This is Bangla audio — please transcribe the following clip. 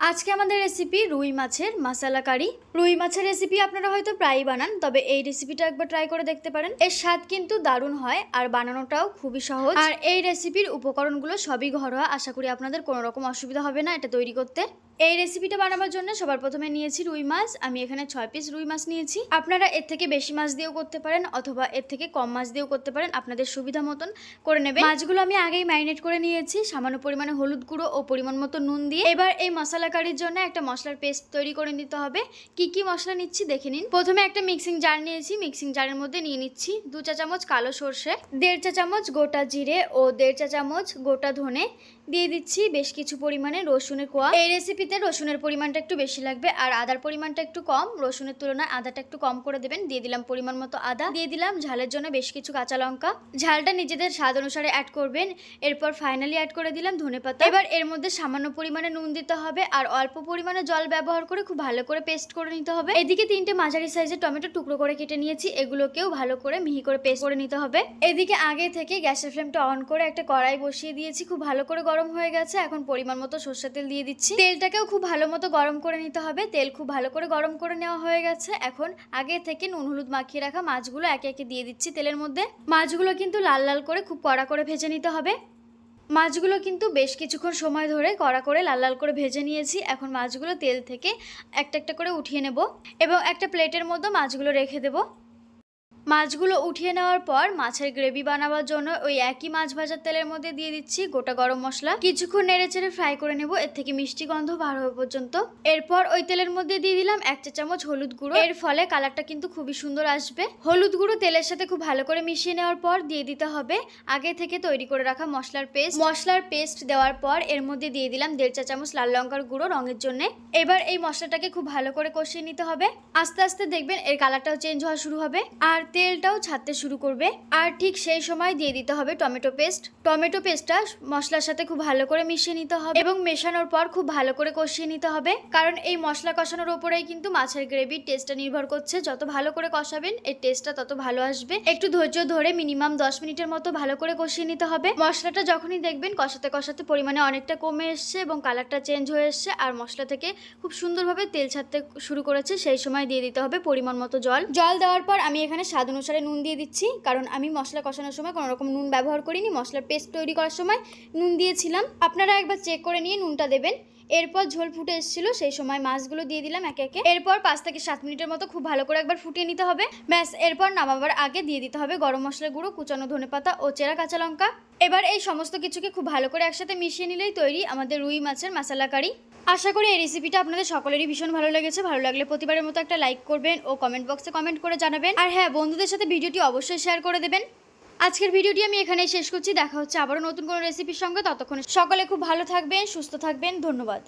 আজকে আমাদের রেসিপি রুই মাছের মশলা কারি। রুই মাছের রেসিপি আপনারা হয়তো প্রায়ই বানান, তবে এই রেসিপিটা একবার ট্রাই করে দেখতে পারেন। এর স্বাদ কিন্তু দারুণ হয় আর বানানোটাও খুবই সহজ। আর এই রেসিপির উপকরণগুলো সবই ঘরোয়া, আশা করি আপনাদের কোনো রকম অসুবিধা হবে না এটা তৈরি করতে। এই রেসিপিটা বানাবার জন্য সবার প্রথমে নিয়েছি রুই মাছ। আমি এখানে 6 পিস রুই মাছ নিয়েছি। আপনারা এর থেকে বেশি মাছ দিয়েও করতে পারেন অথবা এর থেকে কম মাছ দিয়েও করতে পারেন, আপনাদের সুবিধা মতন করে নেবেন। মাছগুলো আমি আগেই ম্যারিনেট করে নিয়েছি সামান্য পরিমাণে হলুদ গুঁড়ো ও পরিমাণ মতো নুন দিয়ে। এবার এই মশলা কারির জন্য একটা মশলার পেস্ট তৈরি করে নিতে হবে। কি কি মশলা নিচ্ছি দেখে নিন। প্রথমে একটা মিক্সিং জার নিয়েছি। মিক্সিং জারের মধ্যে নিয়ে নিচ্ছি 2 চা চামচ কালো সর্ষে, 1.5 চা চামচ গোটা জিরে ও 1.5 চা চামচ গোটা ধনে। দিয়ে দিচ্ছি বেশ কিছু পরিমাণে রসুনের কোয়া। এই রেসিপিতে রসুনের পরিমাণটা একটু বেশি লাগবে আর আদার পরিমাণটা একটু কম। রসুনের তুলনায় আদাটা একটু কম করে দেবেন। দিয়ে দিলাম পরিমাণ মতো আদা। দিয়ে দিলাম ঝালের জন্য বেশ কিছু কাঁচা লঙ্কা। ঝালটা নিজেদের স্বাদ অনুসারে অ্যাড করবেন। এরপর ফাইনালি অ্যাড করে দিলাম ধনেপাতা। এবার এর মধ্যে সামান্য পরিমাণে নুন দিতে হবে আর অল্প পরিমাণে জল ব্যবহার করে খুব ভালো করে পেস্ট করে নিতে হবে। এদিকে 3টে মাঝারি সাইজের টমেটো টুকরো করে কেটে নিয়েছি, এগুলোকেও ভালো করে মিহি করে পেস্ট করে নিতে হবে। এদিকে আগে থেকে গ্যাসের ফ্লেমটা অন করে একটা কড়াই বসিয়ে দিয়েছি, খুব ভালো করে গরম হয়ে গেছে। এখন পরিমাণ মতো সরষের তেল দিয়ে দিচ্ছি। তেলটাকেও খুব ভালো মতো গরম করে নিতে হবে। তেল খুব ভালো করে গরম করে নেওয়া হয়ে গেছে। এখন আগে থেকে নুন হলুদ মাখিয়ে রাখা মাছগুলো একে একে দিয়ে দিচ্ছি তেলের মধ্যে। মাছগুলো কিন্তু লাল লাল করে খুব কড়া করে ভেজে নিতে হবে। মাছগুলো কিন্তু বেশ কিছুক্ষণ সময় ধরে কড়া করে লাল লাল করে ভেজে নিয়েছি। এখন মাছগুলো তেল থেকে একটা একটা করে উঠিয়ে নেব এবং একটা প্লেটের মধ্যে মাছগুলো রেখে দেব। মাছগুলো উঠিয়ে নেওয়ার পর মাছের গ্রেভি বানাবার জন্য ওই একই মাছ ভাজার তেলের মধ্যে দিয়ে দিচ্ছি গোটা গরম মশলা। কিছুক্ষণ নেড়ে চেড়ে ফ্রাই করে নেব এর থেকে মিষ্টি গন্ধ বার হওয়া পর্যন্ত। এরপর ওই তেলের মধ্যে দিয়ে দিলাম 1 চা চামচ হলুদ গুঁড়ো। এর ফলে কালারটা কিন্তু খুবই সুন্দর আসবে। হলুদ গুঁড়ো তেলের সাথে খুব ভালো করে মিশিয়ে নেওয়ার পর দিয়ে দিতে হবে আগে থেকে তৈরি করে রাখা মশলার পেস্ট। মশলার পেস্ট দেওয়ার পর এর মধ্যে দিয়ে দিলাম 1.5 চা চামচ লাল লঙ্কার গুঁড়ো রঙের জন্য। এবার এই মশলাটাকে খুব ভালো করে কষিয়ে নিতে হবে। আস্তে আস্তে দেখবেন এর কালারটাও চেঞ্জ হওয়া শুরু হবে আর তেলটাও ছাড়তে শুরু করবে। আর ঠিক সেই সময় দিয়ে দিতে হবে টমেটো পেস্ট। টমেটো পেস্টটা মশলার সাথে খুব ভালো করে মিশিয়ে নিতে হবে এবং মেশানোর পর খুব ভালো করে কষিয়ে নিতে হবে, কারণ এই মশলা কষানোর উপরেই কিন্তু মাছের গ্রেভির টেস্টটা নির্ভর করছে। যত ভালো করে কষাবেন এর টেস্টটা তত ভালো আসবে। একটু ধৈর্য ধরে মিনিমাম 10 মিনিটের মতো ভালো করে কষিয়ে নিতে হবে। মশলাটা যখনই দেখবেন কষাতে কষাতে পরিমাণে অনেকটা কমে এসছে এবং কালারটা চেঞ্জ হয়ে এসছে আর মশলা থেকে খুব সুন্দরভাবে তেল ছাড়তে শুরু করেছে, সেই সময় দিয়ে দিতে হবে পরিমাণ মতো জল। জল দেওয়ার পর আমি এখানে স্বাদ অনুসারে নুন দিয়ে দিচ্ছি, কারণ আমি মশলা কষানোর সময় কোনো রকম নুন ব্যবহার করিনি। মশলার পেস্ট তৈরি করার সময় নুন দিয়েছিলাম, আপনারা একবার চেক করে নিয়ে নুনটা দেবেন। এরপর ঝোল ফুটে এসেছিল, সেই সময় মাছগুলো দিয়ে দিলাম একে একে। এরপর 5 থেকে 7 মিনিটের মতো খুব ভালো করে একবার ফুটিয়ে নিতে হবে। ব্যাস, এরপর নামাবার আগে দিয়ে দিতে হবে গরম মশলার গুঁড়ো, কুচানো ধনেপাতা ও চেরা কাঁচা লঙ্কা। এবার এই সমস্ত কিছুকে খুব ভালো করে একসাথে মিশিয়ে নিলেই তৈরি আমাদের রুই মাছের মশলা কারি। আশা করি এই রেসিপিটা আপনাদের সকলেরই ভীষণ ভালো লেগেছে। ভালো লাগলে প্রতিবারের মতো একটা লাইক করবেন ও কমেন্ট বক্সে কমেন্ট করে জানাবেন। আর হ্যাঁ, বন্ধুদের সাথে ভিডিওটি অবশ্যই শেয়ার করে দেবেন। আজকের ভিডিওটি আমি এখানেই শেষ করছি। দেখা হচ্ছে আবারও নতুন কোনো রেসিপির সঙ্গে। ততক্ষণ সকলে খুব ভালো থাকবেন, সুস্থ থাকবেন। ধন্যবাদ।